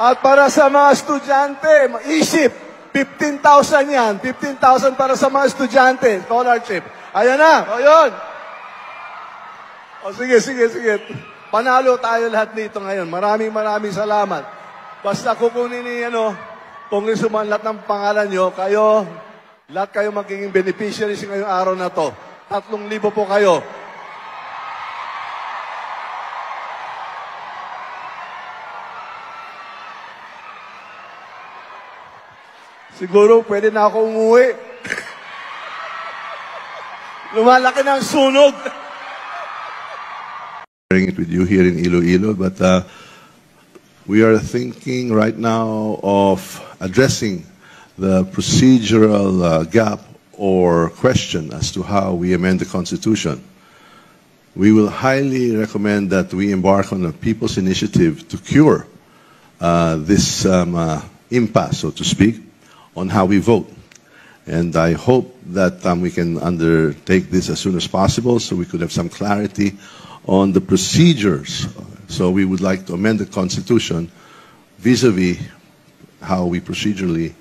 At para sa mga estudyante, isip, 15,000 yan. 15,000 para sa mga estudyante, scholarship. Ayan na, o yun. O sige. Panalo tayo lahat dito ngayon. Maraming salamat. Basta kukunin ni, Congressman, lahat ng pangalan nyo, lahat kayo magiging beneficiaries ngayong araw na to. 3,000 po kayo. Siguro pwede na ako umuwi. Lumalaki ng sunog. Sharing it with you here in Iloilo, but we are thinking right now of addressing the procedural gap or question as to how we amend the Constitution. We will highly recommend that we embark on a people's initiative to cure this impasse, so to speak, on how we vote. And I hope that we can undertake this as soon as possible so we could have some clarity on the procedures. So we would like to amend the Constitution vis-a-vis how we procedurally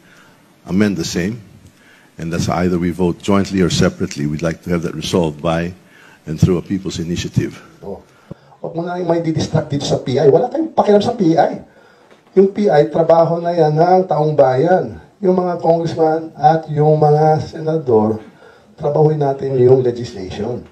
amend the same. And that's either we vote jointly or separately. We'd like to have that resolved by and through a people's initiative. Huwag mo na yung may didistract dito sa PI. Wala tayong pakialam sa PI. Yung PI, trabaho na yan ng taong bayan. Yung mga congressman at yung mga senador, trabahuin natin yung legislation.